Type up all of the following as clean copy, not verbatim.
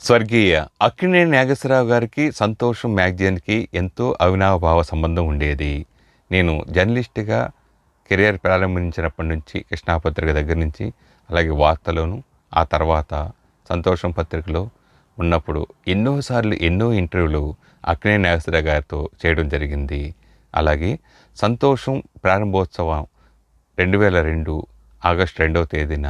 స్వర్గీయ అక్కినేని నాగేశ్వరరావు గారికి సంతోషం మ్యాగజైన్కి ఎంతో అవినాభావ సంబంధం ఉండేది. నేను జర్నలిస్ట్గా కెరియర్ ప్రారంభించినప్పటి నుంచి కృష్ణాపత్రిక దగ్గర నుంచి, అలాగే వార్తలోను, ఆ తర్వాత సంతోషం పత్రికలో ఉన్నప్పుడు ఎన్నోసార్లు ఎన్నో ఇంటర్వ్యూలు అక్కినేని నాగేశ్వరరావు గారితో చేయడం జరిగింది. అలాగే సంతోషం ప్రారంభోత్సవం 2002 ఆగస్టు 2వ తేదీన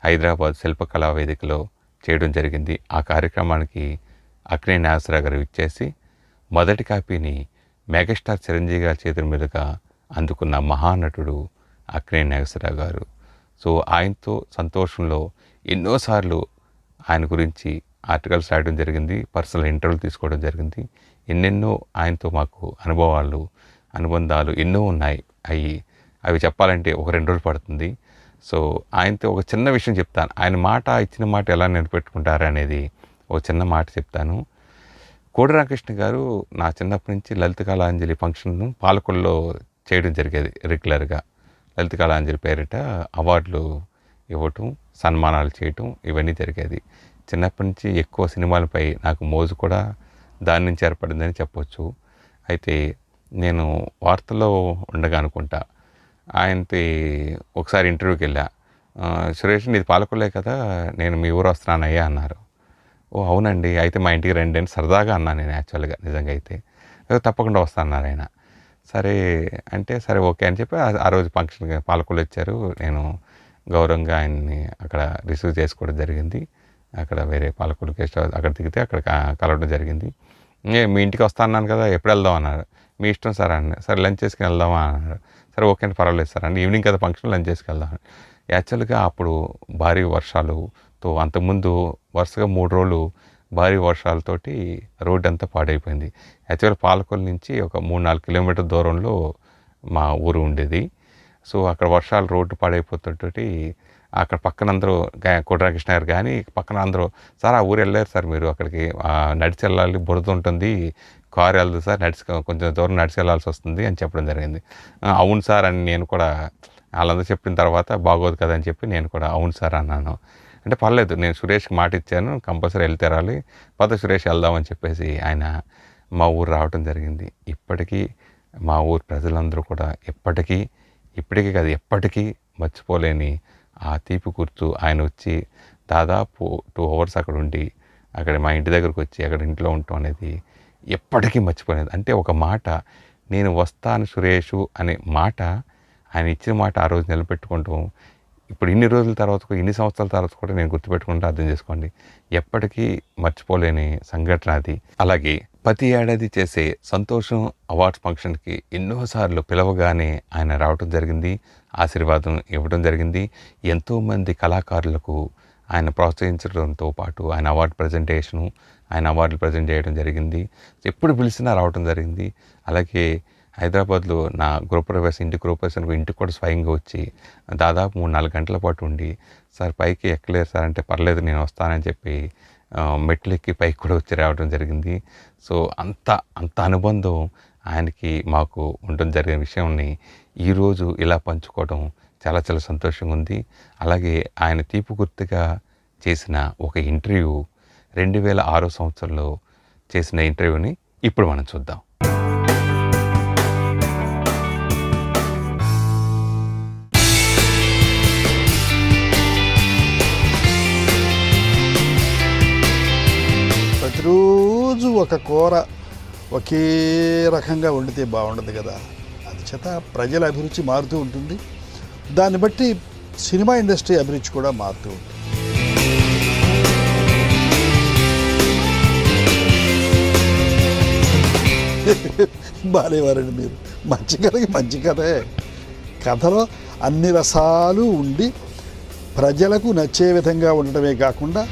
హైదరాబాద్ శిల్పకళా వేదికలో చేయడం జరిగింది. ఆ కార్యక్రమానికి అక్కినేని నాగేశ్వరరావు గారు ఇచ్చేసి మొదటి కాపీని మెగాస్టార్ చిరంజీవి గారి చేతుల మీదుగా అందుకున్న మహానటుడు అక్కినేని నాగేశ్వరరావు గారు. సో ఆయనతో సంతోషంలో ఎన్నోసార్లు ఆయన గురించి ఆర్టికల్స్ రాయడం జరిగింది, పర్సనల్ ఇంటర్వ్యూలు తీసుకోవడం జరిగింది. ఎన్నెన్నో ఆయనతో మాకు అనుబంధాలు ఎన్నో ఉన్నాయి. అవి చెప్పాలంటే ఒక 2 రోజులు పడుతుంది. సో ఆయనతో ఒక చిన్న విషయం చెప్తాను. ఆయన ఇచ్చిన మాట ఎలా నిలబెట్టుకుంటారు అనేది ఒక చిన్న మాట చెప్తాను. కోడి రామకృష్ణ గారు నా చిన్నప్పటి నుంచి లలిత కళాంజలి ఫంక్షన్ పాలకొల్లో చేయడం జరిగేది. రెగ్యులర్గా లలిత కళాంజలి పేరిట అవార్డులు ఇవ్వటం, సన్మానాలు చేయటం ఇవన్నీ జరిగేది. చిన్నప్పటి నుంచి ఎక్కువ సినిమాలపై నాకు మోజు కూడా దాని నుంచి ఏర్పడిందని చెప్పవచ్చు. అయితే నేను వార్తల్లో ఉండగా అనుకుంటా ఆయనతో ఒకసారి ఇంటర్వ్యూకి వెళ్ళా. సురేష్ నీది పాలకొల్లే కదా, నేను మీ ఊరు వస్తున్నానయ్యా అన్నారు. ఓ అవునండి, అయితే మా ఇంటికి రండి అని సరదాగా అన్నాను నేను. యాక్చువల్గా నిజంగా అయితే తప్పకుండా వస్తాన్నారు ఆయన. సరే అంటే సరే ఓకే అని చెప్పి ఆ రోజు ఫంక్షన్ పాలకొల్లు వచ్చారు. నేను గౌరవంగా ఆయన్ని అక్కడ రిసీవ్ చేసుకోవడం జరిగింది. అక్కడ వేరే పాలకొల్లు గెస్ట్ హౌస్ అక్కడ దిగితే అక్కడ కలవడం జరిగింది. మీ ఇంటికి వస్తా అన్నాను కదా, ఎప్పుడు వెళ్దాం అన్నారు. మీ ఇష్టం సార్ అన్న. సరే లంచ్ చేసుకుని వెళ్దామా అన్నారు. సరే ఓకే అని పర్వాలేదు సార్ అని ఈవినింగ్ కదా ఫంక్షన్, లంచ్ చేసుకు వెళ్దాం. యాక్చువల్గా అప్పుడు భారీ వర్షాలతో అంతకుముందు వరుసగా 3 రోజులు భారీ వర్షాలతోటి రోడ్డు అంతా పాడైపోయింది. యాక్చువల్గా పాలకొల్లు నుంచి ఒక 3-4 కిలోమీటర్ దూరంలో మా ఊరు ఉండేది. సో అక్కడ వర్షాలు రోడ్డు పాడైపోతుంటే అక్కడ పక్కన అందరూ కోడి రామకృష్ణ గారు కానీ పక్కన అందరూ సార్ ఆ ఊరు వెళ్ళారు సార్ మీరు, అక్కడికి నడిచి వెళ్ళాలి, బురద ఉంటుంది, కారు వెళ్దు సార్, కొంచెం దూరం నడిచి వెళ్ళాల్సి వస్తుంది అని చెప్పడం జరిగింది. అవును సార్ అని నేను కూడా వాళ్ళందరూ చెప్పిన తర్వాత బాగోదు కదా అని చెప్పి నేను కూడా అవును సార్ అన్నాను. అంటే పర్లేదు, నేను సురేష్కి మాట ఇచ్చాను, కంపల్సరీ వెళ్తేరాలి, సురేష్ వెళ్దామని చెప్పేసి ఆయన మా ఊరు రావడం జరిగింది. ఇప్పటికీ మా ఊరు ప్రజలందరూ కూడా ఇప్పటికీ కాదు ఎప్పటికీ మర్చిపోలేని ఆ తీపి గుర్తు. ఆయన వచ్చి దాదాపు 2 hours అక్కడ ఉండి అక్కడ మా ఇంటి దగ్గరకు వచ్చి అక్కడ ఇంట్లో ఉండటం అనేది ఎప్పటికీ మర్చిపోలేదు. అంటే ఒక మాట, నేను వస్తాను సురేషు అనే మాట, ఆయన ఇచ్చిన మాట ఆ రోజు నిలబెట్టుకుంటాం. ఇప్పుడు ఇన్ని రోజుల తర్వాత, ఇన్ని సంవత్సరాల తర్వాత కూడా నేను గుర్తుపెట్టుకుంటూ అర్థం చేసుకోండి, ఎప్పటికీ మర్చిపోలేని సంఘటన అది. అలాగే ప్రతి ఏడాది చేసే సంతోషం అవార్డ్స్ ఫంక్షన్కి ఎన్నోసార్లు పిలవగానే ఆయన రావడం జరిగింది, ఆశీర్వాదం ఇవ్వడం జరిగింది. ఎంతోమంది కళాకారులకు ఆయన ప్రోత్సహించడంతో పాటు ఆయన అవార్డులు ప్రజెంట్ చేయడం జరిగింది. ఎప్పుడు పిలిచినా రావడం జరిగింది. అలాగే హైదరాబాద్లో నా ఇంటి గృహప్రవేశానికి ఇంటికి కూడా స్వయంగా వచ్చి దాదాపు 3-4 గంటల పాటు ఉండి, సార్ పైకి ఎక్కలేరు సార్ అంటే పర్లేదు నేను వస్తానని చెప్పి మెట్లు ఎక్కి పైకి కూడా వచ్చి రావడం జరిగింది. సో అంత అనుబంధం ఆయనకి మాకు ఉండడం జరిగిన విషయాన్ని ఈరోజు ఇలా పంచుకోవడం చాలా చాలా సంతోషంగా ఉంది. అలాగే ఆయన తీపి గుర్తుగా చేసిన ఒక ఇంటర్వ్యూ 2006 సంవత్సరంలో చేసిన ఇంటర్వ్యూని ఇప్పుడు మనం చూద్దాం. ప్రతిరోజు ఒక కూర ఒకే రకంగా వండితే బాగుండదు కదా. అందుచేత ప్రజల అభిరుచి మారుతూ ఉంటుంది, దాన్ని బట్టి సినిమా ఇండస్ట్రీ అభిరుచి కూడా మారుతూ ఉంటుంది. బాలేవారండి మీరు, మంచి కథకి మంచి కథే. కథలో అన్ని రసాలు ఉండి ప్రజలకు నచ్చే విధంగా ఉండటమే కాకుండా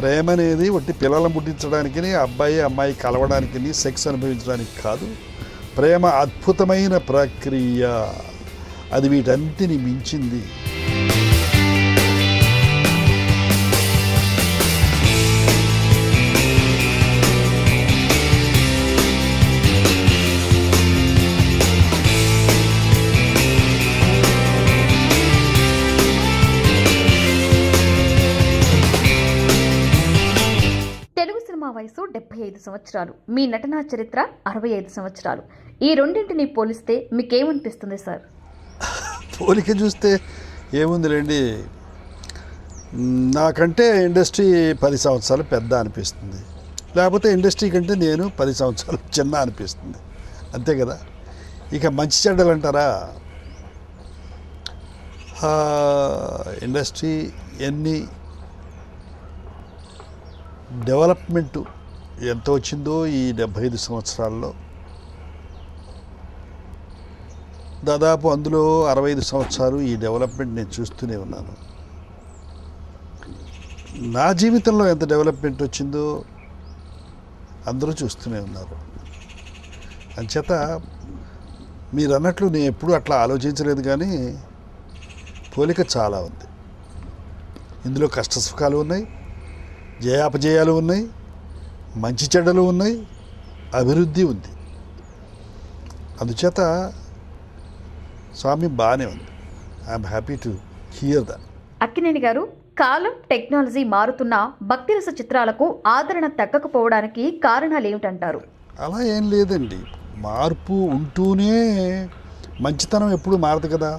ప్రేమ అనేది ఒట్టి పిల్లలను పుట్టించడానికి, అబ్బాయి అమ్మాయి కలవడానికి, సెక్స్ అనుభవించడానికి కాదు. ప్రేమ అద్భుతమైన ప్రక్రియ, అది వీటన్నిటిని మించింది. సంవత్సరాలు, మీ నటనా చరిత్ర 65 సంవత్సరాలు. ఈ రెండింటిని పోలిస్తే మీకేమనిపిస్తుంది సార్? పోలిక చూస్తే ఏముందిలేండి, నాకంటే ఇండస్ట్రీ 10 సంవత్సరాలు పెద్ద అనిపిస్తుంది, లేకపోతే ఇండస్ట్రీ కంటే నేను 10 సంవత్సరాలు చిన్న అనిపిస్తుంది, అంతే కదా. ఇక మంచి చెడ్డలు అంటారా, ఇండస్ట్రీ ఎన్ని డెవలప్మెంట్ ఎంత వచ్చిందో ఈ 75 సంవత్సరాల్లో, దాదాపు అందులో 65 సంవత్సరాలు ఈ డెవలప్మెంట్ నేను చూస్తూనే ఉన్నాను. నా జీవితంలో ఎంత డెవలప్మెంట్ వచ్చిందో అందరూ చూస్తూనే ఉన్నారు. అంచేత మీరు అన్నట్లు నేను ఎప్పుడూ అట్లా ఆలోచించలేదు, కానీ పోలిక చాలా ఉంది. ఇందులో కష్ట సుఖాలు ఉన్నాయి, జయాపజయాలు ఉన్నాయి, మంచి చెడ్డలు ఉన్నాయి, అభివృద్ధి ఉంది. అందుచేత స్వామి బాగానే ఉంది. I'm happy to hear that. Akkineni గారు, కాలం టెక్నాలజీ మారుతున్న భక్తిరస చిత్రాలకు ఆదరణ తగ్గకపోవడానికి కారణాలు ఏమిటంటారు? అలా ఏం లేదండి, మార్పు ఉంటూనే మంచితనం ఎప్పుడూ మారదు కదా,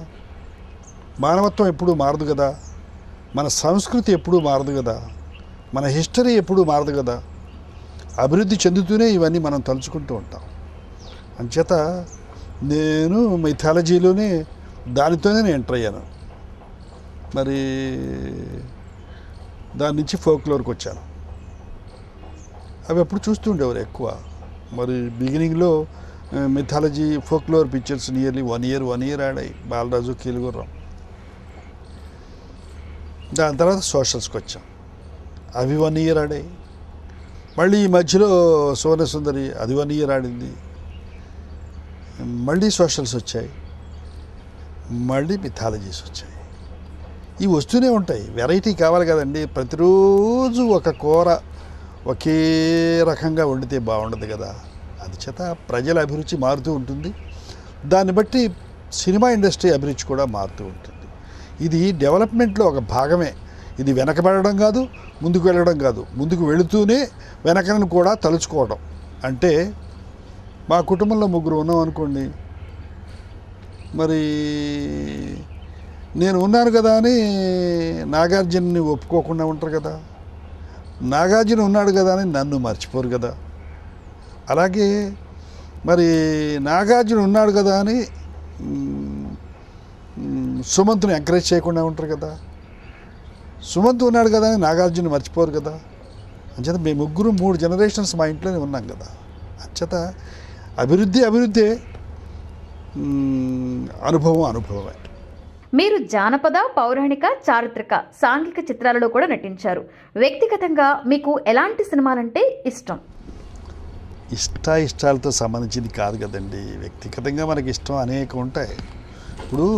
మానవత్వం ఎప్పుడూ మారదు కదా, మన సంస్కృతి ఎప్పుడూ మారదు కదా, మన హిస్టరీ ఎప్పుడూ మారదు కదా. అభివృద్ధి చెందుతూనే ఇవన్నీ మనం తలుచుకుంటూ ఉంటాం. అంచేత నేను మైథాలజీలోనే దానితోనే నేను ఎంటర్ అయ్యాను. మరి దాని నుంచి ఫోక్లోర్కి వచ్చాను. అవి ఎప్పుడు చూస్తూ ఉండేవారు ఎక్కువ. మరి బిగినింగ్లో mythology folklore pictures nearly 1 year ఆడాయి, బాలరాజు, కీలుగుర్రం. దాని తర్వాత సోషల్స్కి వచ్చాం, అవి 1 ఇయర్ ఆడాయి. మళ్ళీ ఈ మధ్యలో సువర్ణ సుందరి, అది 1 ఇయర్ ఆడింది. మళ్ళీ సోషల్స్ వచ్చాయి, మళ్ళీ మిథాలజీస్ వచ్చాయి. ఇవి వస్తూనే ఉంటాయి. వెరైటీ కావాలి కదండి. ప్రతిరోజు ఒక కూర ఒకే రకంగా వండితే బాగుండదు కదా. అందుచేత ప్రజల అభిరుచి మారుతూ ఉంటుంది. దాన్ని బట్టి సినిమా ఇండస్ట్రీ అభిరుచి కూడా మారుతూ ఉంటుంది. ఇది డెవలప్మెంట్లో ఒక భాగమే. ఇది వెనకబడడం కాదు, ముందుకు వెళ్ళడం కాదు, ముందుకు వెళుతూనే వెనకను కూడా తలుచుకోవడం. అంటే మా కుటుంబంలో 3 ఉన్నాం అనుకోండి, మరి నేను ఉన్నాను కదా అని నాగార్జున్ని ఒప్పుకోకుండా ఉంటారు కదా, నాగార్జున ఉన్నాడు కదా అని నన్ను మర్చిపోరు కదా. అలాగే మరి నాగార్జున ఉన్నాడు కదా అని సుమంత్ని ఎంకరేజ్ చేయకుండా ఉంటారు కదా, సుమంత్ ఉన్నాడు కదా అని నాగార్జున మర్చిపోరు కదా. అంచేత మేము 3 జనరేషన్స్ మా ఇంట్లోనే ఉన్నాం కదా. అంచేత అభివృద్ధే, అనుభవమే. మీరు జానపద, పౌరాణిక, చారిత్రక, సాంఘిక చిత్రాలలో కూడా నటించారు. వ్యక్తిగతంగా మీకు ఎలాంటి సినిమాలంటే ఇష్టం? ఇష్టాలతో సంబంధించింది కాదు కదండి. వ్యక్తిగతంగా మనకి ఇష్టం అనేక ఉంటాయి. ఇప్పుడు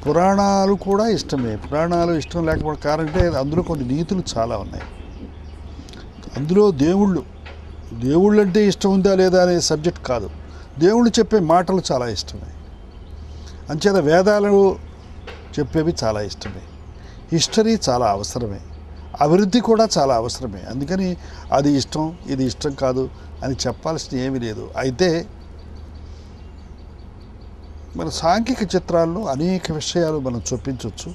పురాణాలు కూడా ఇష్టమే. పురాణాలు ఇష్టం లేకపోవడం కారణం అంటే అందులో కొన్ని నీతులు చాలా ఉన్నాయి. అందులో దేవుళ్ళు అంటే ఇష్టం ఉందా లేదా అనే సబ్జెక్ట్ కాదు, దేవుళ్ళు చెప్పే మాటలు చాలా ఇష్టమే. అంచేత వేదాలు చెప్పేవి చాలా ఇష్టమే. హిస్టరీ చాలా అవసరమే, అభివృద్ధి కూడా చాలా అవసరమే. అందుకని అది ఇష్టం, ఇది ఇష్టం కాదు అని చెప్పాల్సిన ఏమీ లేదు. అయితే మన సాంఘిక చిత్రాల్లో అనేక విషయాలు మనం చొప్పించవచ్చు.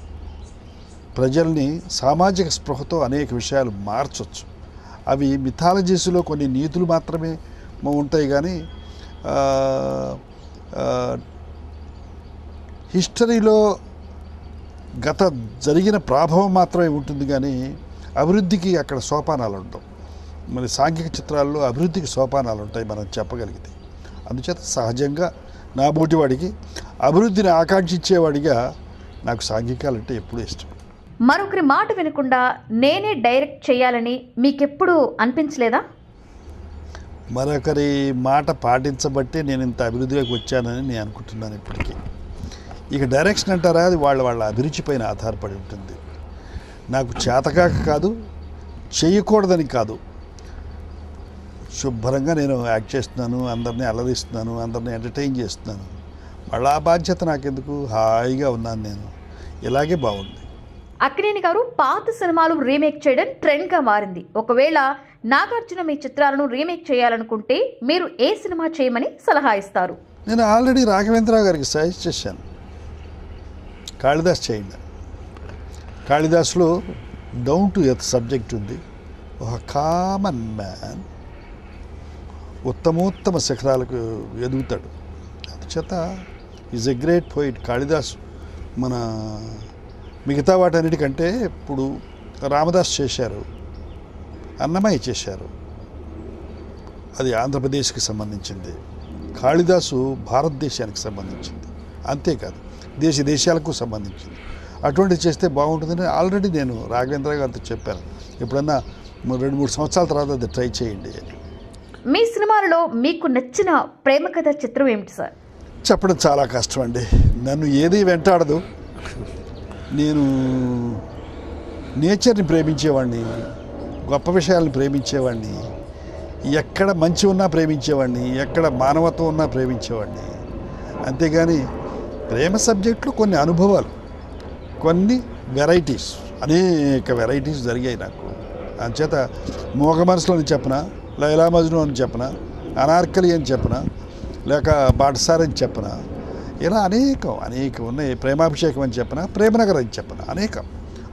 ప్రజల్ని సామాజిక స్పృహతో అనేక విషయాలు మార్చవచ్చు. అవి మిథాలజీస్లో కొన్ని నీతులు మాత్రమే ఉంటాయి, కానీ హిస్టరీలో గత జరిగిన ప్రభావం మాత్రమే ఉంటుంది, కానీ అభివృద్ధికి అక్కడ సోపానాలు ఉంటాయి. మరి సాంఘిక చిత్రాల్లో అభివృద్ధికి సోపానాలు ఉంటాయి మనం చెప్పగలిగితే. అందుచేత సహజంగా నా బోటివాడికి అభివృద్ధిని ఆకాంక్షించేవాడిగా నాకు సాంఘికాలంటే ఎప్పుడూ ఇష్టం. మరొకరి మాట వినకుండా నేనే డైరెక్ట్ చేయాలని మీకెప్పుడు అనిపించలేదా? మరొకరి మాట పాటించబట్టే నేను ఇంత అభివృద్ధిలోకి వచ్చానని నేను అనుకుంటున్నాను ఇప్పటికీ. ఇక డైరెక్షన్ అంటారా, అది వాళ్ళ అభిరుచి పైన ఆధారపడి ఉంటుంది. నాకు చేతకాక కాదు, చేయకూడదని కాదు, శుభ్రంగా నేను యాక్ట్ చేస్తున్నాను, అందరినీ అలరిస్తున్నాను, అందరినీ ఎంటర్టైన్ చేస్తున్నాను. మళ్ళీ ఆ బాధ్యత నాకెందుకు, హాయిగా ఉన్నాను నేను, ఇలాగే బాగుంది. అక్కినేని గారు, పాత సినిమాలు రీమేక్ చేయడం ట్రెండ్గా మారింది. ఒకవేళ నాగార్జున మీ చిత్రాలను రీమేక్ చేయాలనుకుంటే మీరు ఏ సినిమా చేయమని సలహా ఇస్తారు? నేను ఆల్రెడీ రాఘవేంద్రరావు గారికి సజెస్ట్ చేశాను, కాళిదాస్ చేయండి. కాళిదాస్లో డౌన్ టు ఎర్త్ సబ్జెక్ట్ ఉంది. ఒక కామన్ మ్యాన్ ఉత్తమోత్తమ శిఖరాలకు ఎదుగుతాడు. అందుచేత is a great poet Kalidas. మన మిగతా వాటన్నిటికంటే ఇప్పుడు రామదాస్ చేశారు, అన్నమయ్య చేశారు, అది ఆంధ్రప్రదేశ్కి సంబంధించింది. కాళిదాసు భారతదేశానికి సంబంధించింది, అంతేకాదు దేశాలకు సంబంధించింది. అటువంటిది చేస్తే బాగుంటుందని ఆల్రెడీ నేను రాఘవేంద్ర గారితో చెప్పాను. ఎప్పుడన్నా 2-3 సంవత్సరాల తర్వాత అది ట్రై చేయండి అని. మీ సినిమాలలో మీకు నచ్చిన ప్రేమ కథ చిత్రం ఏమిటి సార్? చెప్పడం చాలా కష్టం అండి. నన్ను ఏది వెంటాడదు. నేను నేచర్ని ప్రేమించేవాడిని, గొప్ప విషయాలను ప్రేమించేవాడిని, ఎక్కడ మంచి ఉన్నా ప్రేమించేవాడిని, ఎక్కడ మానవత్వం ఉన్నా ప్రేమించేవాడిని. అంతేగాని ప్రేమ సబ్జెక్టులో కొన్ని అనుభవాలు, కొన్ని వెరైటీస్, అనేక వెరైటీస్ జరిగాయి నాకు. అంచేత మోగ మనసులోని చెప్పనా, లైలా మజ్ను అని చెప్పనా, అనార్కలి అని చెప్పనా, లేక బాటసార్ అని చెప్పనా, ఇలా అనేకం ఉన్నాయి. ప్రేమాభిషేకం అని చెప్పనా, ప్రేమనగర్ అని చెప్పనా,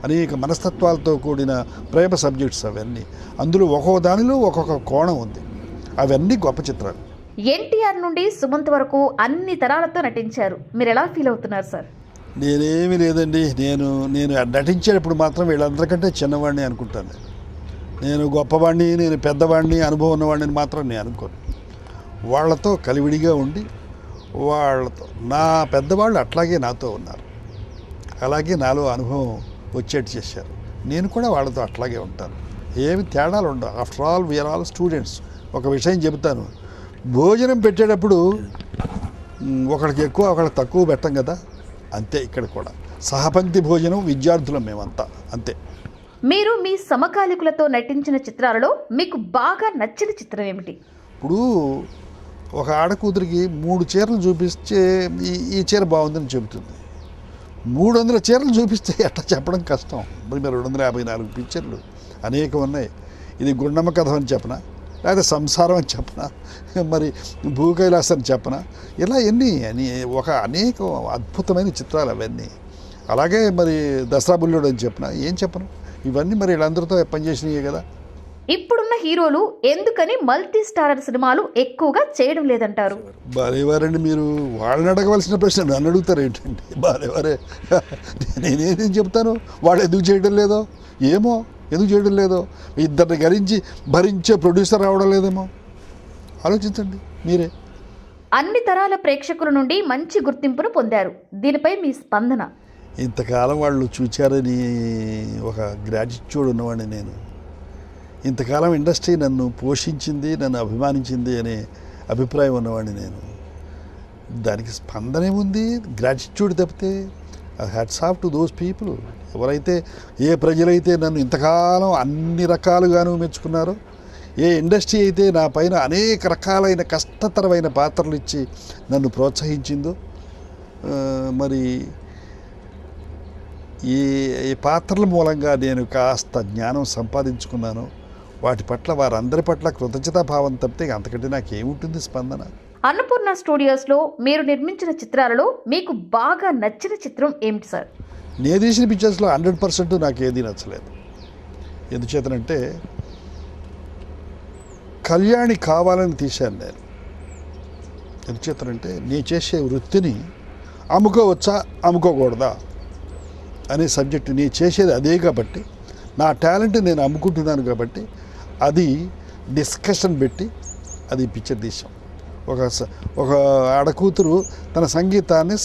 అనేక మనస్తత్వాలతో కూడిన ప్రేమ సబ్జెక్ట్స్ అవన్నీ. అందులో ఒక్కొక్క దానిలో ఒక్కొక్క కోణం ఉంది. అవన్నీ గొప్ప చిత్రాలు. ఎన్టీఆర్ నుండి సుమంత్ వరకు అన్ని తరాలతో నటించారు. మీరు ఎలా ఫీల్ అవుతున్నారు సార్? నేనేమీ లేదండి. నేను నటించేటప్పుడు మాత్రం వీళ్ళందరికంటే చిన్నవాడిని అనుకుంటాను. నేను గొప్పవాడిని, నేను పెద్దవాడిని, అనుభవం ఉన్నవాడిని మాత్రం నేను అనుకోను. వాళ్ళతో కలివిడిగా ఉండి, వాళ్ళతో నా పెద్దవాళ్ళు అట్లాగే నాతో ఉన్నారు, అలాగే నాలో అనుభవం వచ్చేట్టు చేశారు. నేను కూడా వాళ్ళతో అట్లాగే ఉంటాను. ఏమి తేడాలు ఉండవు. After all we are all students. ఒక విషయం చెబుతాను, భోజనం పెట్టేటప్పుడు ఒకడికి ఎక్కువ ఒకడికి తక్కువ పెట్టం కదా, అంతే ఇక్కడ కూడా. సహపంక్తి భోజనం విద్యార్థులం మేమంతా, అంతే. మీరు మీ సమకాలికులతో నటించిన చిత్రాలలో మీకు బాగా నచ్చిన చిత్రం ఏమిటి? ఇప్పుడు ఒక ఆడకూతురికి 3 చీరలు చూపిస్తే ఈ చీర బాగుందని చెబుతుంది. 300 చీరలు చూపిస్తే ఎట్లా చెప్పడం కష్టం. మరి 254 పిక్చర్లు అనేకం ఉన్నాయి. ఇది గుండమ్మ కథ అని చెప్పనా, లేదా సంసారం అని చెప్పనా, మరి భూకైలాసం అని చెప్పనా, ఇలా అనేక అద్భుతమైన చిత్రాలు అవన్నీ. అలాగే మరి దసరా బుల్లుడు అని చెప్పనా, ఏం చెప్పను, ఇవన్నీ మరి వీళ్ళందరితో పనిచేసినాయే కదా. ఇప్పుడున్న హీరోలు ఎందుకని మల్టీ స్టారర్ సినిమాలు ఎక్కువగా చేయడం లేదంటారు? బాలేవారండి మీరు. వాళ్ళని అడగవలసిన ప్రశ్న నన్ను అడుగుతారు ఏంటండి? బాలేవారే. నేనేం చెప్తాను, వాళ్ళు ఎందుకు చేయడం లేదో ఏమో, ఎందుకు చేయడం లేదో. ఇద్దరిని భరించే ప్రొడ్యూసర్ రావడం లేదేమో, ఆలోచించండి మీరే. అన్ని తరాల ప్రేక్షకుల నుండి మంచి గుర్తింపును పొందారు. దీనిపై మీ స్పందన? ఇంతకాలం వాళ్ళు చూచారని ఒక గ్రాటిట్యూడ్ ఉన్నవాడిని నేను. ఇంతకాలం ఇండస్ట్రీ నన్ను పోషించింది, నన్ను అభిమానించింది అనే అభిప్రాయం ఉన్నవాడిని నేను. దానికి స్పందన ఏముంది, గ్రాటిట్యూడ్ తప్పితే. Hats off to those people. ఎవరైతే, ఏ ప్రజలైతే నన్ను ఇంతకాలం అన్ని రకాలుగాను మెచ్చుకున్నారో, ఏ ఇండస్ట్రీ అయితే నా పైన అనేక రకాలైన కష్టతరమైన పాత్రలు ఇచ్చి నన్ను ప్రోత్సహించిందో, మరి ఈ పాత్రల మూలంగా నేను కాస్త జ్ఞానం సంపాదించుకున్నాను, వాటి పట్ల వారందరి పట్ల కృతజ్ఞతాభావం తప్పితే అంతకంటే నాకేముంటుంది స్పందన. అన్నపూర్ణ స్టూడియోస్లో మీరు నిర్మించిన చిత్రాలలో మీకు బాగా నచ్చిన చిత్రం ఏమిటి సార్? నేను తీసిన పిక్చర్స్లో 100% నాకు ఏది నచ్చలేదు. ఎందుచేతనంటే కళ్యాణి కావాలని తీశాను నేను. ఎందుచేతనంటే నేను చేసే వృత్తిని అమ్ముకోవచ్చా అమ్ముకోకూడదా అనే సబ్జెక్టు నేను చేసేది అదే కాబట్టి, నా టాలెంట్ నేను అమ్ముకుంటున్నాను కాబట్టి అది డిస్కషన్ పెట్టి అది పిక్చర్ తీసాం. ఒక ఆడకూతురు తన సంగీతాన్ని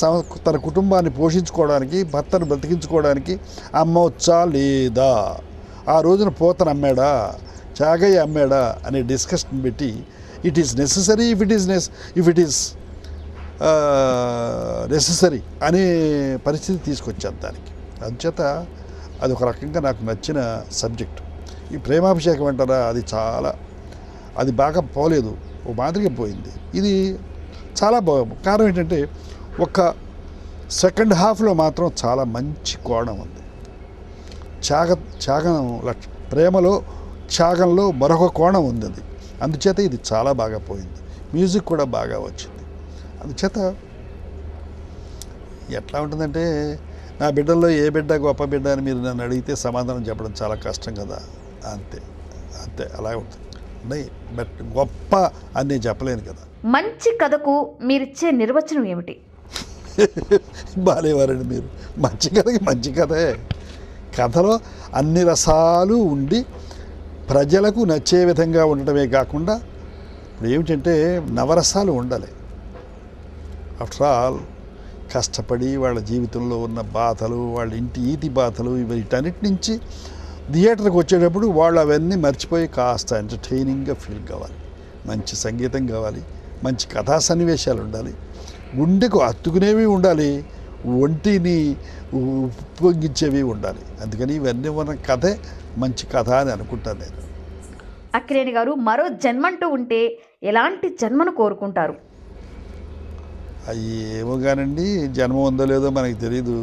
తన కుటుంబాన్ని పోషించుకోవడానికి, భర్తను బ్రతికించుకోవడానికి అమ్మవచ్చా లేదా, ఆ రోజున పోతను అమ్మాడా, చాగయ్య అమ్మాడా అనే డిస్కషన్ పెట్టి it is necessary if it is necessary అనే పరిస్థితి తీసుకొచ్చాను దానికి. అందుచేత అది ఒక రకంగా నాకు నచ్చిన సబ్జెక్ట్. ఈ ప్రేమాభిషేకం అంటారా, అది బాగా పోలేదు, ఒక మాదిరిగా పోయింది. ఇది చాలా కారణం ఏంటంటే ఒక సెకండ్ హాఫ్లో మాత్రం చాలా మంచి కోణం ఉంది. ప్రేమలో త్యాగంలో మరొక కోణం ఉంది అది. అందుచేత ఇది చాలా బాగా పోయింది. మ్యూజిక్ కూడా బాగా వచ్చింది. అందుచేత ఎట్లా ఉంటుందంటే, నా బిడ్డల్లో ఏ బిడ్డ గొప్ప బిడ్డ అని మీరు నన్ను అడిగితే సమాధానం చెప్పడం చాలా కష్టం కదా. అంతే అంతే అలా ఉంటుంది. బట్ గొప్ప అని నేను చెప్పలేను కదా. మంచి కథకు మీరిచ్చే నిర్వచనం ఏమిటి? బాలేవారండి మీరు. మంచి కథకి మంచి కథే. కథలో అన్ని రసాలు ఉండి ప్రజలకు నచ్చే విధంగా ఉండటమే కాకుండా ఇప్పుడు ఏమిటంటే నవరసాలు ఉండాలి. ఆఫ్టర్ ఆల్ కష్టపడి వాళ్ళ జీవితంలో ఉన్న బాధలు, వాళ్ళ ఇంటి ఈతి బాధలు, వీటన్నిటి నుంచి థియేటర్కి వచ్చేటప్పుడు వాళ్ళు అవన్నీ మర్చిపోయి కాస్త ఎంటర్టైనింగ్గా ఫీల్ కావాలి. మంచి సంగీతం కావాలి, మంచి కథా సన్నివేశాలు ఉండాలి, గుండెకు హత్తుకునేవి ఉండాలి, ఒంటిని ఉప్పొంగించేవి ఉండాలి. అందుకని ఇవన్నీ ఉన్న కథే మంచి కథ అని అనుకుంటాను నేను. అక్కినేని గారు మరో జన్మంటూ ఉంటే ఎలాంటి జన్మను కోరుకుంటారు? అవి ఏమో కానండి, జన్మ ఉందో లేదో మనకి తెలీదు.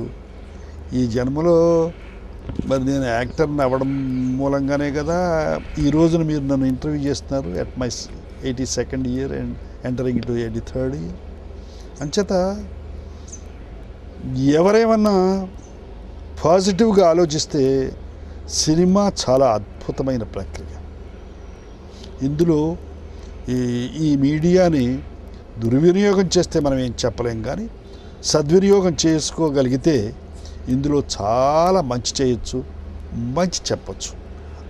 ఈ జన్మలో మరి నేను యాక్టర్ని అవ్వడం మూలంగానే కదా ఈ రోజున మీరు నన్ను ఇంటర్వ్యూ చేస్తున్నారు. At my 82nd year and entering to 83rd year. అంచేత ఎవరేమన్నా పాజిటివ్గా ఆలోచిస్తే సినిమా చాలా అద్భుతమైన ప్రక్రియ. ఇందులో ఈ మీడియాని దుర్వినియోగం చేస్తే మనం ఏం చెప్పలేం, కానీ సద్వినియోగం చేసుకోగలిగితే ఇందులో చాలా మంచి చేయొచ్చు, మంచి చెప్పచ్చు.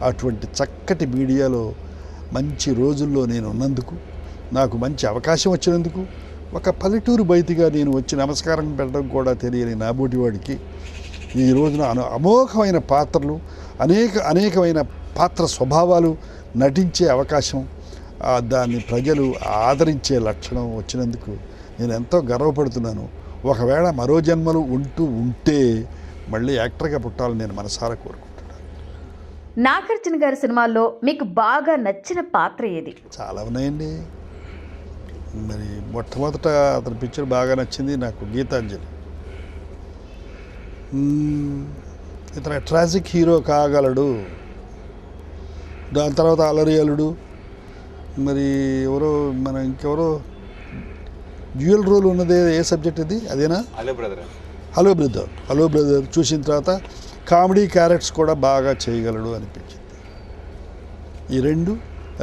అటువంటి చక్కటి మీడియాలో మంచి రోజుల్లో నేను ఉన్నందుకు, నాకు మంచి అవకాశం వచ్చినందుకు, ఒక పల్లెటూరు బయటిగా నేను వచ్చి నమస్కారం పెట్టడం కూడా తెలియని నాబోటివాడికి ఈ రోజున అమోఘమైన పాత్రలు, అనేకమైన పాత్ర స్వభావాలు నటించే అవకాశం, దాన్ని ప్రజలు ఆదరించే లక్షణం వచ్చినందుకు నేను ఎంతో గర్వపడుతున్నాను. ఒకవేళ మరో జన్మలు ఉంటే మళ్ళీ యాక్టర్గా పుట్టాలని నేను మనసారా కోరుకుంటున్నాను. నాగార్జున గారి సినిమాల్లో మీకు బాగా నచ్చిన పాత్ర ఏది? చాలా ఉన్నాయండి. మరి మొట్టమొదట అతని పిక్చర్ బాగా నచ్చింది నాకు గీతాంజలి. ఇతను ట్రాజిక్ హీరో కాగలడు. దాని తర్వాత అలరి అల్లుడు, మరి ఎవరో ఇంకెవరో డ్యూయల్ రోల్ ఉన్నదే. ఏ సబ్జెక్ట్ ఇది? అదేనా? హలో బ్రదర్ చూసిన తర్వాత కామెడీ క్యారెక్టర్స్ కూడా బాగా చేయగలడు అనిపించింది. ఈ రెండు,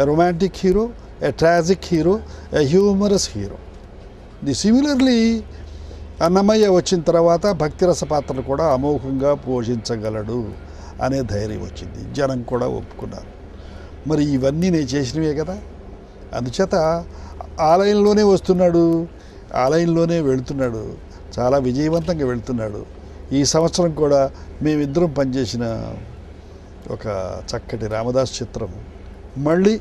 రొమాంటిక్ హీరో, ఏ ట్రాజిక్ హీరో, ఏ హ్యూమరస్ హీరో. సిమిలర్లీ అన్నమయ్య వచ్చిన తర్వాత భక్తిరస పాత్రలు కూడా అమోఘంగా పోషించగలడు అనే ధైర్యం వచ్చింది. జనం కూడా ఒప్పుకున్నారు. మరి ఇవన్నీ నేను చేసినవే కదా. అందుచేత ఆలయంలోనే వస్తున్నాడు, ఆలయంలోనే వెళుతున్నాడు, చాలా విజయవంతంగా వెళుతున్నాడు. ఈ సంవత్సరం కూడా మేమిద్దరం పనిచేసిన ఒక చక్కటి రామదాస్ చిత్రం మళ్ళీ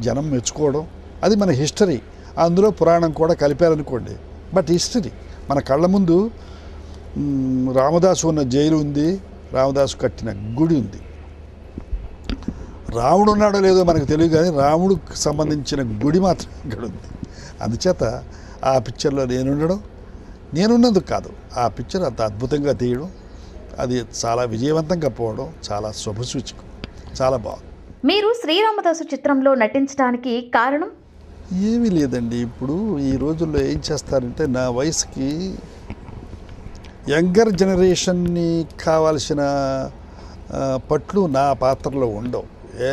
జనం మెచ్చుకోవడం, అది మన హిస్టరీ. అందులో పురాణం కూడా కలిపారనుకోండి, బట్ హిస్టరీ మన కళ్ళ ముందు. రామదాసు ఉన్న జైలు ఉంది, రామదాసు కట్టిన గుడి ఉంది. రాముడు ఉన్నాడో లేదో మనకు తెలియదు, కానీ రాముడికి సంబంధించిన గుడి మాత్రం ఇక్కడ ఉంది. అందుచేత ఆ పిక్చర్లో నేనున్నందుకు కాదు, ఆ పిక్చర్ అంత అద్భుతంగా తీయడం, అది చాలా విజయవంతంగా పోవడం చాలా శుభసూచకం. చాలా బాగుంది. మీరు శ్రీరామదాసు చిత్రంలో నటించడానికి కారణం? ఏమీ లేదండి. ఇప్పుడు ఈ రోజుల్లో ఏం చేస్తారంటే, నా వయసుకి యంగర్ జనరేషన్ని కావాల్సిన పట్లు నా పాత్రలో ఉండవు. ఏ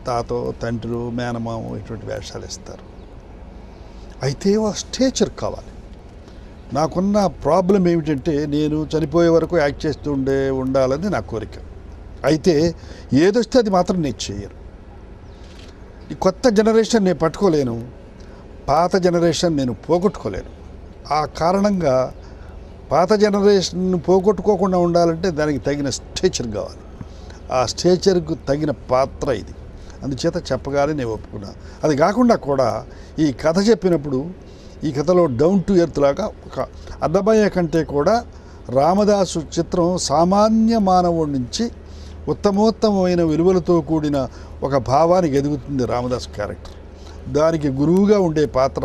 తాతో తండ్రులు మేనమామ ఇటువంటి వేషాలు ఇస్తారు. అయితే ఆ స్టేచర్ కావాలి. నాకున్న ప్రాబ్లం ఏమిటంటే, నేను చనిపోయే వరకు యాక్ట్ చేస్తూ ఉండాలని నా కోరిక. అయితే ఏదొస్తే అది మాత్రం నేను చేయను. ఈ కొత్త జనరేషన్ నేను పట్టుకోలేను, పాత జనరేషన్ నేను పోగొట్టుకోలేను. ఆ కారణంగా పాత జనరేషన్ పోగొట్టుకోకుండా ఉండాలంటే దానికి తగిన స్టేచర్ కావాలి. ఆ స్టేచర్కు తగిన పాత్ర ఇది. అందుచేత చెప్పగానే నేను ఒప్పుకున్నా. అది కాకుండా కూడా ఈ కథ చెప్పినప్పుడు ఈ కథలో డౌన్ టు ఎర్త్ లాగా ఒక అన్నమయ్య కంటే కూడా రామదాసు చిత్రం సామాన్య మానవుడి నుంచి ఉత్తమోత్తమైన విలువలతో కూడిన ఒక భావానికి ఎదుగుతుంది రామదాస్ క్యారెక్టర్. దానికి గురువుగా ఉండే పాత్ర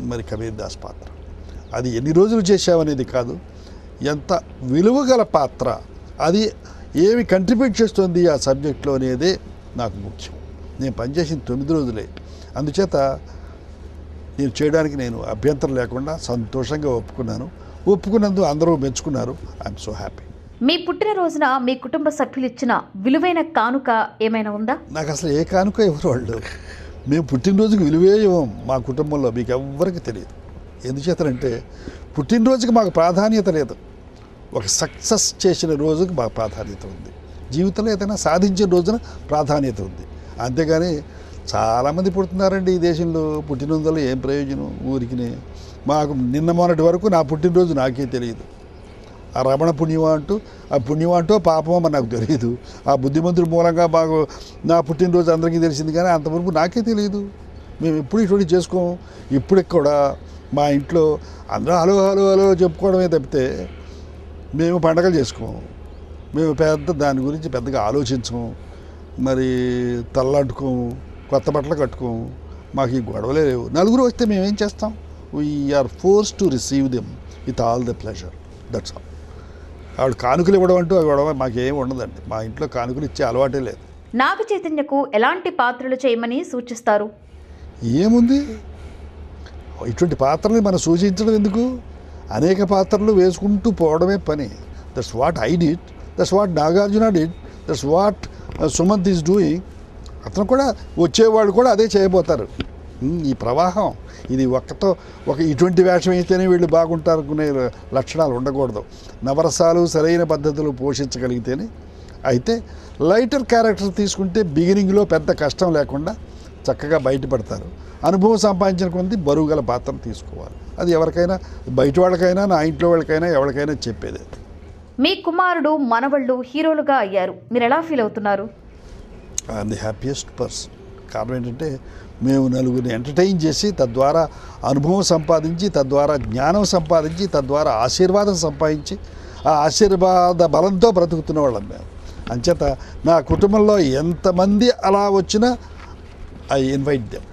మరి కబీర్ దాస్ పాత్ర. అది ఎన్ని రోజులు చేశామనేది కాదు, ఎంత విలువగల పాత్ర, అది ఏమి కంట్రిబ్యూట్ చేస్తుంది ఆ సబ్జెక్ట్లో అనేది నాకు ముఖ్యం. నేను పనిచేసిన 9 రోజులే, అందుచేత నేను చేయడానికి నేను అభ్యంతరం లేకుండా సంతోషంగా ఒప్పుకున్నందుకు అందరూ మెచ్చుకున్నారు. I'm so happy. మీ పుట్టినరోజున మీ కుటుంబ సభ్యులు ఇచ్చిన విలువైన కానుక ఏమైనా ఉందా? నాకు అసలు ఏ కానుక ఎవరు వాళ్ళు, మేము పుట్టినరోజుకి విలువే ఇవ్వం మా కుటుంబంలో, మీకు ఎవ్వరికి తెలియదు. ఎందుచేతనంటే పుట్టినరోజుకి మాకు ప్రాధాన్యత లేదు, ఒక సక్సెస్ చేసిన రోజుకి మాకు ప్రాధాన్యత ఉంది, జీవితంలో ఏదైనా సాధించిన రోజున ప్రాధాన్యత ఉంది. అంతేగాని చాలామంది పుడుతున్నారండి ఈ దేశంలో, పుట్టినరోజులో ఏం ప్రయోజనం ఊరికినే. మాకు నిన్న మొన్నటి వరకు నా పుట్టినరోజు నాకే తెలియదు. ఆ రమణ పుణ్యమా అంటూ, ఆ పుణ్యమా అంటూ పాపమో మరి నాకు తెలియదు. ఆ బుద్ధిమంతుడి మూలంగా మాకు నా పుట్టినరోజు అందరికీ తెలిసింది, కానీ అంతవరకు నాకే తెలియదు. మేము ఎప్పుడు ఇటువంటి చేసుకోము. ఇప్పటికి కూడా మా ఇంట్లో అందరూ హలో హలో హలో చెప్పుకోవడమే తప్పితే మేము పండగలు చేసుకోము. మేము దాని గురించి పెద్దగా ఆలోచించము, మరి తల్లాడుకోము, కొత్త బట్టలు కట్టుకోము. మాకు ఈ గొడవలే లేవు. నలుగురు వస్తే మేమేం చేస్తాం? We are force to receive them with all the pleasure, that's all. ఆవిడ కానుకలు ఇవ్వడం అంటూ గొడవ మాకేం ఉండదండి. మా ఇంట్లో కానుకలు ఇచ్చే అలవాటే లేదు. నాగ చైతన్యకు ఎలాంటి పాత్రలు చేయమని సూచిస్తారు? ఏముంది, ఇటువంటి పాత్రని మనం సూచించడం ఎందుకు? అనేక పాత్రలు వేసుకుంటూ పోవడమే పని. That's what I did, that's what Nagarjuna did, that's what Sumanth is doing. అతను కూడా, వచ్చేవాళ్ళు కూడా అదే చేయబోతారు. ఈ ప్రవాహం ఇది ఒక ఇటువంటి వేషం అయితేనే వీళ్ళు బాగుంటారు అనుకునే లక్షణాలు ఉండకూడదు. నవరసాలు సరైన పద్ధతిలో పోషించగలిగితేనే. అయితే లైటర్ క్యారెక్టర్ తీసుకుంటే బిగినింగ్లో పెద్ద కష్టం లేకుండా చక్కగా బయటపడతారు. అనుభవం సంపాదించిన కొంది బరువు గల పాత్రను తీసుకోవాలి. అది ఎవరికైనా, బయట వాళ్ళకైనా, నా ఇంట్లో వాళ్ళకైనా, ఎవరికైనా చెప్పేదే. మీ కుమారుడు మనవళ్ళు హీరోలుగా అయ్యారు, మీరు ఎలా ఫీల్ అవుతున్నారు? I'm the happiest person. కారణం ఏంటంటే మేము నలుగురిని ఎంటర్టైన్ చేసి, తద్వారా అనుభవం సంపాదించి, తద్వారా జ్ఞానం సంపాదించి, తద్వారా ఆశీర్వాదం సంపాదించి, ఆ ఆశీర్వాద బలంతో బ్రతుకుతున్న వాళ్ళం మేము. అంచేత నా కుటుంబంలో ఎంతమంది అలా వచ్చినా ఐ ఇన్వైట్ దెమ్.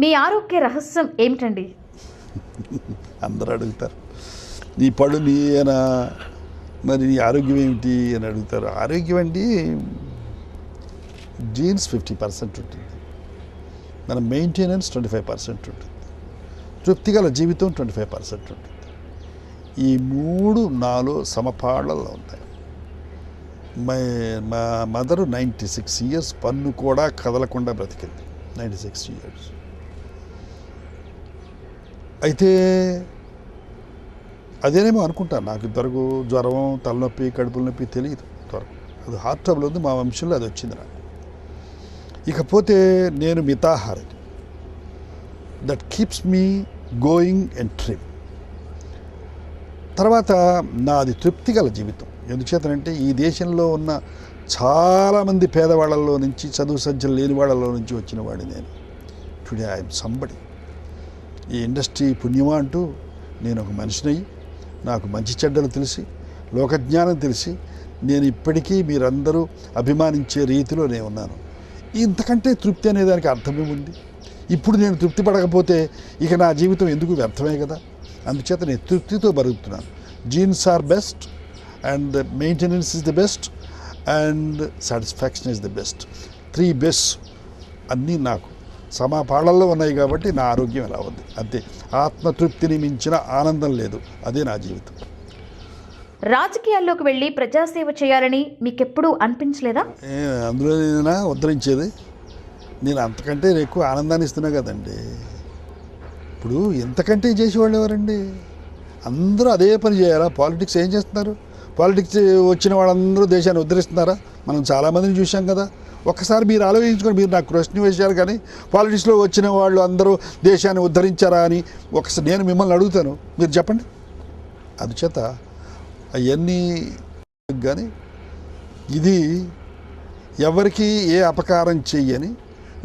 మీ ఆరోగ్య రహస్యం ఏమిటండి? అందరూ అడుగుతారు, నీ పళ్ళు నీయేనా, మరి నీ ఆరోగ్యం ఏమిటి అని అడుగుతారు. ఆరోగ్యం అండి, జీన్స్ 50% ఉంటుంది, మన మెయింటెనెన్స్ 25% ఉంటుంది, తృప్తిగల జీవితం 25% ఉంటుంది. ఈ 3 నాలో సమపాళ్ళల్లో ఉంటాయి. మా మదరు 96 ఇయర్స్, పన్ను కూడా కదలకుండా బ్రతికింది 96 ఇయర్స్. అయితే అదేనేమో అనుకుంటాను. నాకు ఇంతవరకు జ్వరం, తలనొప్పి, కడుపుల నొప్పి తెలియదు ఇంతవరకు. అది హార్ట్ ట్రబుల్ ఉంది, మా వంశంలో అది వచ్చింది నాకు. ఇకపోతే నేను మితాహారిని, that keeps me going and trim. తర్వాత నాది తృప్తిగల జీవితం. ఎందుచేతనంటే ఈ దేశంలో ఉన్న చాలామంది పేదవాళ్ళలో నుంచి, చదువు సంచలు లేని వాళ్ళలో నుంచి వచ్చిన వాడిని నేను. Today I'm somebody. ఈ ఇండస్ట్రీ పుణ్యమా అంటూ నేను ఒక మనిషినయ్యి, నాకు మంచి చెడ్డలు తెలిసి, లోకజ్ఞానం తెలిసి, నేను ఇప్పటికీ మీరందరూ అభిమానించే రీతిలో నేను ఉన్నాను. ఇంతకంటే తృప్తి అనే దానికి అర్థమేముంది? ఇప్పుడు నేను తృప్తి పడకపోతే ఇక నా జీవితం ఎందుకు వ్యర్థమే కదా. అందుచేత నేను తృప్తితో బతుకుతున్నాను. Genes are best, and maintenance is the best, and satisfaction is the best. 3 best అన్నీ నాకు సమపాళ్ళల్లో ఉన్నాయి కాబట్టి నా ఆరోగ్యం ఎలా ఉంది అంతే. ఆత్మతృప్తిని మించిన ఆనందం లేదు. అదే నా జీవితం. రాజకీయాల్లోకి వెళ్ళి ప్రజాసేవ చేయాలని మీకెప్పుడూ అనిపించలేదా? అందులో నేనా ఉద్ధరించేది? నేను అంతకంటే ఎక్కువ ఆనందాన్ని ఇస్తున్నా కదండి. ఇప్పుడు ఎంతకంటే చేసేవాళ్ళు ఎవరండి? అందరూ అదే పని చేయాలా? పాలిటిక్స్ ఏం చేస్తున్నారు? పాలిటిక్స్ వచ్చిన వాళ్ళందరూ దేశాన్ని ఉద్ధరిస్తున్నారా? మనం చాలామందిని చూసాం కదా. ఒక్కసారి మీరు ఆలోచించుకొని, మీరు నాకు ప్రశ్న వేశారు కానీ పాలిటిక్స్లో వచ్చిన వాళ్ళు అందరూ దేశాన్ని ఉద్ధరించారా అని ఒకసారి నేను మిమ్మల్ని అడుగుతాను, మీరు చెప్పండి. అందుచేత అవన్నీ కానీ ఇది ఎవరికి ఏ అపకారం చెయ్యని,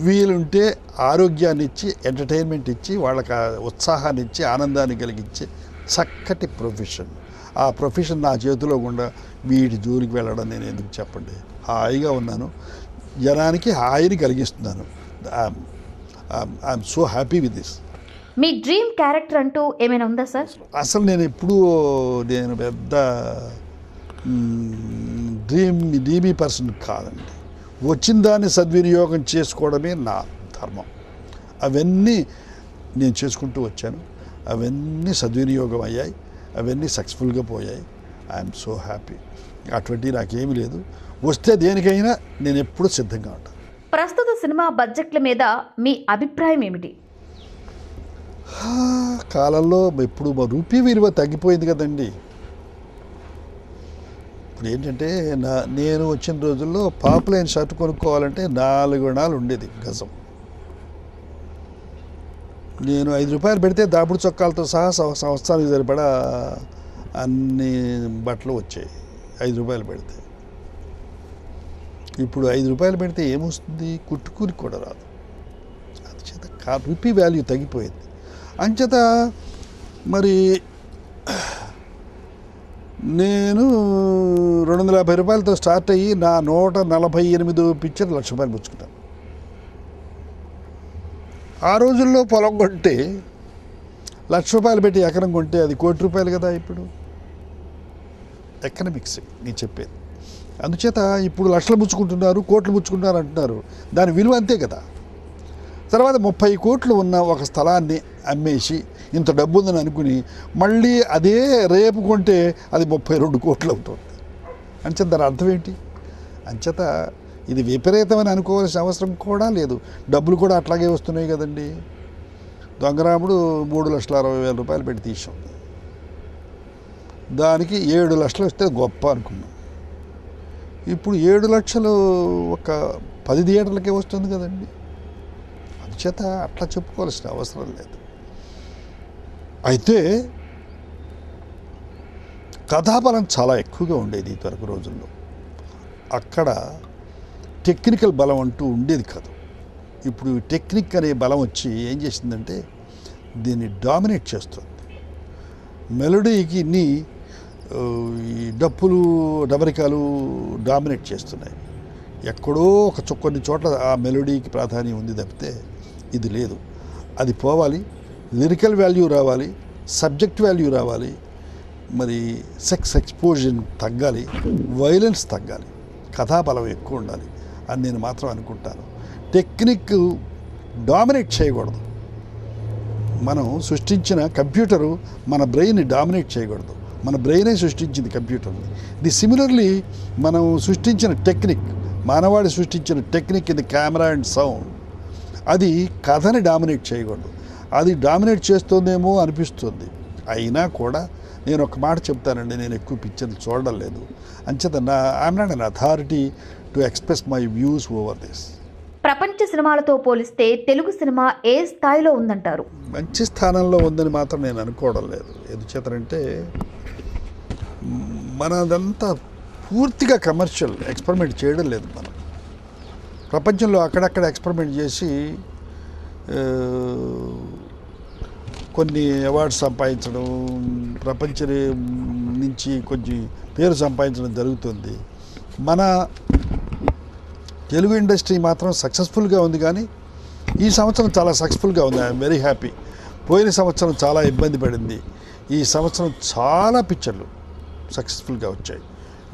వీలుంటే ఆరోగ్యాన్ని ఇచ్చి, ఎంటర్టైన్మెంట్ ఇచ్చి, వాళ్ళకి ఉత్సాహాన్ని ఇచ్చి, ఆనందాన్ని కలిగించే చక్కటి ప్రొఫెషన్. ఆ ప్రొఫెషన్ నా చేతిలో గుండా వీటి జోలికి వెళ్ళడం నేను ఎందుకు చెప్పండి. హాయిగా ఉన్నాను, జనానికి హాయిని కలిగిస్తున్నాను. I'm so happy with this. మీ డ్రీమ్ క్యారెక్టర్ అంటూ ఏమైనా ఉందా సార్? అసలు నేను ఎప్పుడూ పెద్ద డ్రీమీ పర్సన్ కాదండి. వచ్చిన దాన్ని సద్వినియోగం చేసుకోవడమే నా ధర్మం. అవన్నీ నేను చేసుకుంటూ వచ్చాను. అవన్నీ సద్వినియోగం అయ్యాయి, అవన్నీ సక్సెస్ఫుల్గా పోయాయి. I'm so happy. అటువంటి నాకేమీ లేదు. వస్తే దేనికైనా నేను ఎప్పుడూ సిద్ధంగా ఉంటాను. ప్రస్తుత సినిమా బడ్జెట్ల మీద మీ అభిప్రాయం ఏమిటి? కాలంలో ఇప్పుడు రూపీ విలువ తగ్గిపోయింది కదండి. ఇప్పుడు ఏంటంటే నేను వచ్చిన రోజుల్లో పాపులైన్ షర్ట్ కొనుక్కోవాలంటే 4 అణాలు ఉండేది గజం. నేను 5 రూపాయలు పెడితే దాపుడు చొక్కాలతో సహా సంవత్సరానికి సరిపడా అన్ని బట్టలు వచ్చాయి 5 రూపాయలు పెడితే. ఇప్పుడు 5 రూపాయలు పెడితే ఏమొస్తుంది? కుట్టుకూలి కూడా రాదు. అంచేత రూపీ వాల్యూ తగ్గిపోయింది. అంచేత మరి నేను 250 రూపాయలతో స్టార్ట్ అయ్యి నా 148 పిక్చర్ ₹1,00,000 పుచ్చుకుంటాను. ఆ రోజుల్లో పొలం కొంటే ₹1,00,000 పెట్టి ఎకరం కొంటే అది ₹1,00,00,000 కదా. ఇప్పుడు ఎకనామిక్స్ నేను చెప్పేది. అందుచేత ఇప్పుడు లక్షలు పుచ్చుకుంటున్నారు, కోట్లు పుచ్చుకుంటున్నారు అంటున్నారు. దాని విలువ అంతే కదా. తర్వాత 30 కోట్లు ఉన్న ఒక స్థలాన్ని అమ్మేసి ఇంత డబ్బు ఉందని అనుకుని మళ్ళీ అదే రేపు కొంటే అది 32 కోట్లు అవుతుంది. అంచేత దాని అర్థం ఏంటి? అంచేత ఇది విపరీతమని అనుకోవాల్సిన అవసరం కూడా లేదు. డబ్బులు కూడా అట్లాగే వస్తున్నాయి కదండి. దొంగరాముడు 3,60,000 రూపాయలు పెట్టి తీసాం. దానికి 7 లక్షలు వస్తే గొప్ప అనుకున్నాం. ఇప్పుడు 7 లక్షలు ఒక 10 థియేటర్లకే వస్తుంది కదండి. అందుచేత అట్లా చెప్పుకోవాల్సిన అవసరం లేదు. అయితే కథాబలం చాలా ఎక్కువగా ఉండేది ఇదివరకు రోజుల్లో. అక్కడ టెక్నికల్ బలం అంటూ ఉండేది కాదు. ఇప్పుడు టెక్నిక్ అనే బలం వచ్చి ఏం చేసిందంటే దీన్ని డామినేట్ చేస్తుంది. మెలోడీకి ఈ డప్పులు డబరికాలు డామినేట్ చేస్తున్నాయి. ఎక్కడో కొన్ని చోట్ల ఆ మెలోడీకి ప్రాధాన్యం ఉంది తప్పితే ఇది లేదు. అది పోవాలి. లిరికల్ వాల్యూ రావాలి, సబ్జెక్ట్ వాల్యూ రావాలి, మరి సెక్స్ ఎక్స్పోజర్ తగ్గాలి, వైలెన్స్ తగ్గాలి, కథాబలం ఎక్కువ ఉండాలి అని నేను మాత్రం అనుకుంటాను. టెక్నిక్ డామినేట్ చేయకూడదు. మనం సృష్టించిన కంప్యూటరు మన బ్రెయిన్ని డామినేట్ చేయకూడదు. మన బ్రెయినే సృష్టించింది కంప్యూటర్ని. సిమిలర్లీ మనం సృష్టించిన టెక్నిక్, మానవాడి సృష్టించిన టెక్నిక్ ఇది కెమెరా అండ్ సౌండ్, అది కథని డామినేట్ చేయకూడదు. అది డామినేట్ చేస్తుందేమో అనిపిస్తుంది. అయినా కూడా నేను ఒక మాట చెప్తానండి, నేను ఎక్కువ పిక్చర్లు చూడడం లేదు. అంచేత I'm not an authority to express my views over this. ప్రపంచ సినిమాలతో పోలిస్తే తెలుగు సినిమా ఏ స్థాయిలో ఉందంటారు? మంచి స్థానంలో ఉందని మాత్రం నేను అనుకోవడం లేదు. ఎందుచేతనంటే మనదంతా పూర్తిగా కమర్షియల్, ఎక్స్పెరిమెంట్ చేయడం లేదు. మనం ప్రపంచంలో అక్కడక్కడ ఎక్స్పెరిమెంట్ చేసి కొన్ని అవార్డ్స్ సంపాదించడం, ప్రపంచం నుంచి కొంచెం పేరు సంపాదించడం జరుగుతుంది. మన తెలుగు ఇండస్ట్రీ మాత్రం సక్సెస్ఫుల్గా ఉంది. కానీ ఈ సంవత్సరం చాలా సక్సెస్ఫుల్గా ఉంది. I'm very happy. పోయిన సంవత్సరం చాలా ఇబ్బంది పడింది. ఈ సంవత్సరం చాలా పిక్చర్లు సక్సెస్ఫుల్గా వచ్చాయి.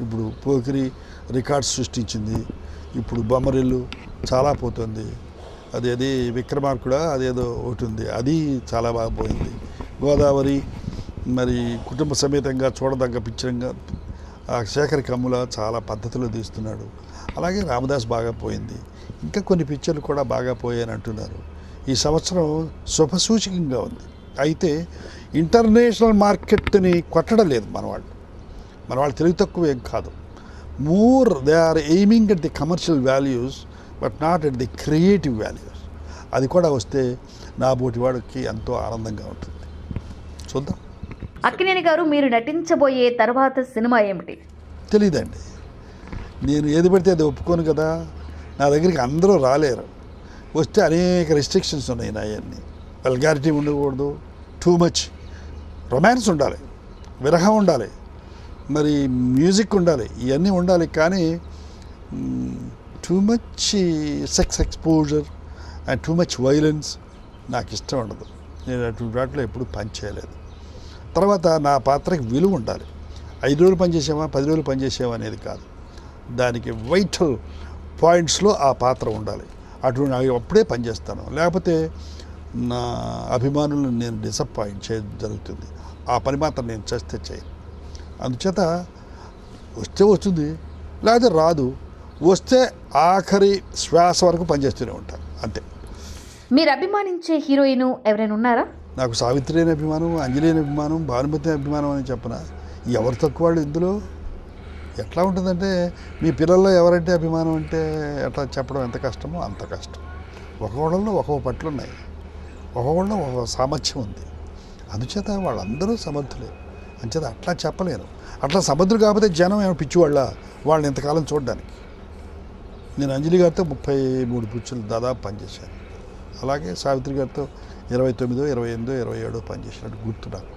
ఇప్పుడు పోకిరి రికార్డ్స్ సృష్టించింది. ఇప్పుడు బొమ్మరిల్లు చాలా పోతుంది. అది విక్రమార్కుడ అదేదో ఒకటి ఉంది, అది చాలా బాగా పోయింది. గోదావరి మరి కుటుంబ సమేతంగా చూడదగ్గ పిక్చర్గా శేఖర్ కమ్ముల చాలా పద్ధతిలో తీస్తున్నాడు. అలాగే రామదాస్ బాగా పోయింది. ఇంకా కొన్ని పిక్చర్లు కూడా బాగా పోయాయని అంటున్నారు. ఈ సంవత్సరం శుభసూచకంగా ఉంది. అయితే ఇంటర్నేషనల్ మార్కెట్ని కొట్టడం లేదు మన వాళ్ళు తెలివి తక్కువ ఏం కాదు. They are aiming at the commercial values but not at the creative values. అది కూడా వస్తే నా బోటి వాడికి ఎంతో ఆనందంగా ఉంటుంది. చూద్దాం. అక్కినేని గారు, మీరు నటించబోయే తర్వాత సినిమా ఏమిటి? తెలీదండి. నేను ఏది పడితే అది ఒప్పుకోను కదా. నా దగ్గరికి అందరూ రాలేరు. వస్తే అనేక రెస్ట్రిక్షన్స్ ఉన్నాయి. నా అవన్నీ వల్గారిటీ ఉండకూడదు, టూ మచ్ రొమాన్స్ ఉండాలి, విరహం ఉండాలి, మరి మ్యూజిక్ ఉండాలి, ఇవన్నీ ఉండాలి. కానీ too much sex exposure and too much violence నాకు ఇష్టం ఉండదు. నేను అటువంటి వాటిలో ఎప్పుడు పని చేయలేదు. తర్వాత నా పాత్రకి విలువ ఉండాలి. 5 రోజులు పనిచేసామా 10 రోజులు పనిచేసామా అనేది కాదు. దానికి వైటల్ పాయింట్స్లో ఆ పాత్ర ఉండాలి. అటువంటి అప్పుడే పనిచేస్తాను. లేకపోతే నా అభిమానులను నేను డిసప్పాయింట్ చేయడం జరుగుతుంది. ఆ పని మాత్రం నేను చేస్తే చేయను. అందుచేత వస్తే వస్తుంది, లేకపోతే రాదు. వస్తే ఆఖరి శ్వాస వరకు పనిచేస్తూనే ఉంటాను, అంతే. మీరు అభిమానించే హీరోయిన్ ఎవరైనా ఉన్నారా? నాకు సావిత్రి అని అభిమానం, అంజలి అని అభిమానం, భానుమతి అభిమానం అని చెప్పన. ఎవరు తక్కువ వాళ్ళు ఇందులో? ఎట్లా ఉంటుందంటే మీ పిల్లల్లో ఎవరంటే అభిమానం అంటే ఎట్లా చెప్పడం ఎంత కష్టమో అంత కష్టం. ఒక్కొక్కళ్ళలో ఒక్కొక్క పట్లు ఉన్నాయి, ఒక్కొక్కళ్ళలో ఒక్కొక్క సామర్థ్యం ఉంది. అందుచేత వాళ్ళందరూ సమర్థులే. అంచేత అట్లా చెప్పలేను. అట్లా సమర్థులు కాకపోతే జనం ఏమో పిచ్చివాళ్ళ వాళ్ళని ఇంతకాలం చూడడానికి. నేను అంజలి గారితో 33 పిక్చర్లు దాదాపు పనిచేశాను. అలాగే సావిత్రి గారితో 29, 28, 27 పనిచేసినట్టు గుర్తు నాకు.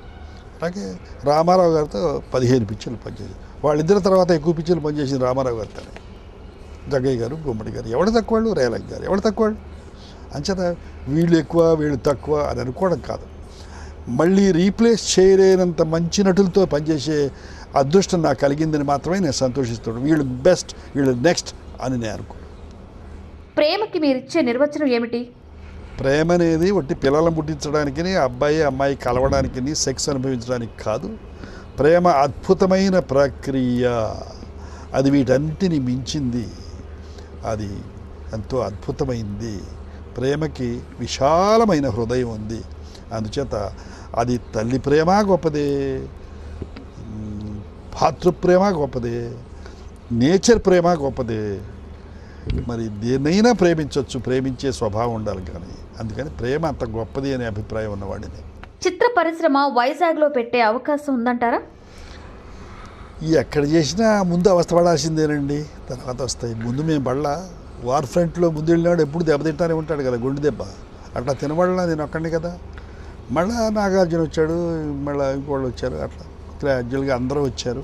అలాగే రామారావు గారితో 15 పిక్చర్లు పనిచేశాను. వాళ్ళిద్దరి తర్వాత ఎక్కువ పిక్చర్లు పనిచేసింది రామారావు గారితో. జగ్గయ్య గారు, గుమ్మడి గారు ఎవడు తక్కువ వాళ్ళు, రేలంగి గారు ఎవడు తక్కువ వాళ్ళు. అంచేత వీళ్ళు ఎక్కువ వీళ్ళు తక్కువ అని అనుకోవడం కాదు. మళ్ళీ రీప్లేస్ చేయలేనంత మంచి నటులతో పనిచేసే అదృష్టం నాకు కలిగిందని మాత్రమే నేను సంతోషిస్తున్నాను. వీళ్ళు బెస్ట్, వీళ్ళు నెక్స్ట్ అని నేను అనుకో. ప్రేమకి మీరిచ్చే నిర్వచనం ఏమిటి? ప్రేమ అనేది ఒకటి పిల్లలను పుట్టించడానికి, అబ్బాయి అమ్మాయి కలవడానికి, సెక్స్ అనుభవించడానికి కాదు. ప్రేమ అద్భుతమైన ప్రక్రియ. అది వీటన్నిటిని మించింది. అది ఎంతో అద్భుతమైంది. ప్రేమకి విశాలమైన హృదయం ఉంది. అందుచేత అది తల్లి ప్రేమ గొప్పదే, భాతృప్రేమ గొప్పదే, నేచర్ ప్రేమ గొప్పదే. మరి దేన్నైనా ప్రేమించవచ్చు, ప్రేమించే స్వభావం ఉండాలి. కానీ అందుకని ప్రేమ అంత గొప్పది అనే అభిప్రాయం ఉన్నవాడిని. చిత్ర పరిశ్రమ వైజాగ్లో పెట్టే అవకాశం ఉందంటారా? ఎక్కడ చేసినా ముందు అవస్థపడాల్సిందేనండి, తర్వాత వస్తాయి. ముందు మేము బళ్ళ వార్ ఫ్రంట్లో ముందు వెళ్ళినాడు ఎప్పుడు దెబ్బతింటానే ఉంటాడు కదా, గుండె దెబ్బ. అట్లా తినబడలా నేను ఒక్కడిని కదా. మళ్ళీ నాగార్జున వచ్చాడు, మళ్ళీ ఇంకోళ్ళు వచ్చారు. అట్లా గ్రాడ్యువల్గా అందరూ వచ్చారు.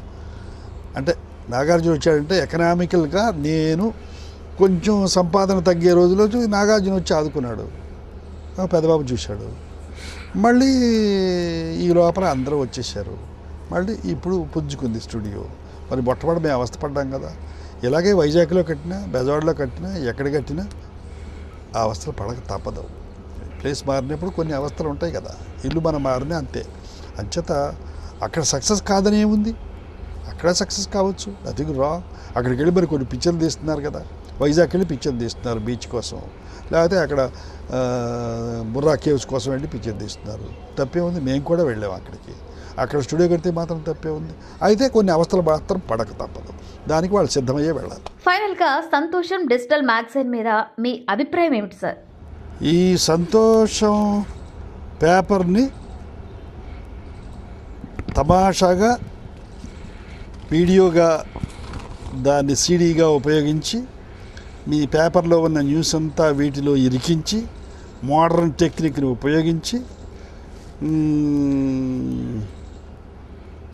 అంటే నాగార్జున వచ్చాడంటే ఎకనామికల్గా నేను కొంచెం సంపాదన తగ్గే రోజులో నాగార్జున వచ్చి ఆదుకున్నాడు. పెద్దబాబు చూశాడు. మళ్ళీ ఈ లోపల అందరూ వచ్చేసారు. మళ్ళీ ఇప్పుడు పుంజుకుంది స్టూడియో. మరి మొట్టమొదటి మేము అవస్థపడ్డాం కదా. ఇలాగే వైజాగ్లో కట్టినా, బెజవాడలో కట్టినా, ఎక్కడ కట్టినా ఆ అవస్థలు పడక తప్పదు. ప్లేస్ మారినప్పుడు కొన్ని అవస్థలు ఉంటాయి కదా. ఇల్లు మనం మారినా అంతే. అంచేత అక్కడ సక్సెస్ కాదని ఏముంది, అక్కడ సక్సెస్ కావచ్చు, నథింగ్ రాంగ్. అక్కడికి వెళ్ళి మరి కొన్ని పిక్చర్లు తీస్తున్నారు కదా. వైజాగ్కి వెళ్ళి పిక్చర్ తీస్తున్నారు బీచ్ కోసం, లేకపోతే అక్కడ బుర్రా కేవ్స్ కోసం వెళ్ళి పిక్చర్ తీస్తున్నారు. తప్పే ఉంది. మేము కూడా వెళ్ళాము అక్కడికి. అక్కడ స్టూడియో కడితే మాత్రం తప్పే ఉంది. అయితే కొన్ని అవస్థలు మాత్రం పడక తప్పదు. దానికి వాళ్ళు సిద్ధమయ్యే వెళ్ళాలి. ఫైనల్గా సంతోషం డిజిటల్ మ్యాగజైన్ మీద మీ అభిప్రాయం ఏమిటి సార్? ఈ సంతోషం పేపర్ని తమాషాగా వీడియోగా దాన్ని సీడీగా ఉపయోగించి మీ పేపర్లో ఉన్న న్యూస్ అంతా వీటిలో ఇరికించి మోడర్న్ టెక్నిక్ని ఉపయోగించి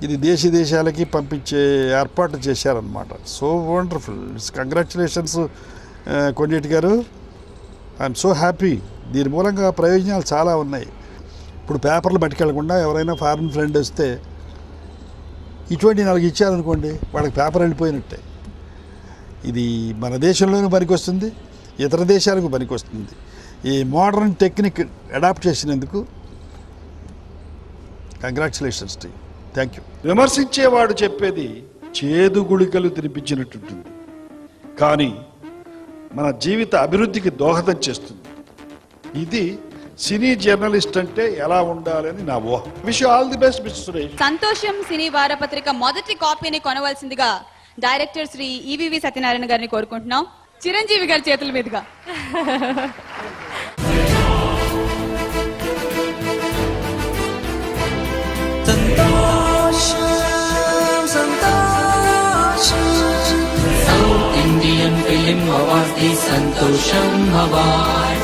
ఇది దేశాలకి పంపించే ఏర్పాటు చేశారనమాట. So wonderful. It's congratulations Kondeti garu. I'm so happy. దీని మూలంగా ప్రయోజనాలు చాలా ఉన్నాయి. ఇప్పుడు పేపర్లు పట్టుకెళ్ళకుండా ఎవరైనా ఫారిన్ ఫ్రెండ్ వస్తే ఇటువంటి 4 ఇచ్చారనుకోండి, వాళ్ళకి పేపర్ వెళ్ళిపోయినట్టే. ఇది మన దేశంలోనూ పనికొస్తుంది, ఇతర దేశాలకు పనికొస్తుంది. ఈ మోడర్న్ టెక్నిక్ అడాప్ట్ చేసినందుకు congratulations to you. Thank you. విమర్శించేవాడు చెప్పేది చేదు గుళికలు తినిపించినట్టుంటుంది, కానీ మన జీవిత అభివృద్ధికి దోహదం చేస్తుంది. ఇది సినీ జర్నలిస్ట్ అంటే ఎలా ఉండాలని నా ఊహ. Wish you all the best mister Suresh. సంతోషం సినీ వారపత్రిక మొదటి కాపీని కొనవలసిందిగా డైరెక్టర్ శ్రీ ఈవీవి సత్యనారాయణ గారిని కోరుకుంటున్నాం. చిరంజీవి గారి చేతుల మీదుగా. South Indian Film Awards, the Santosham Award.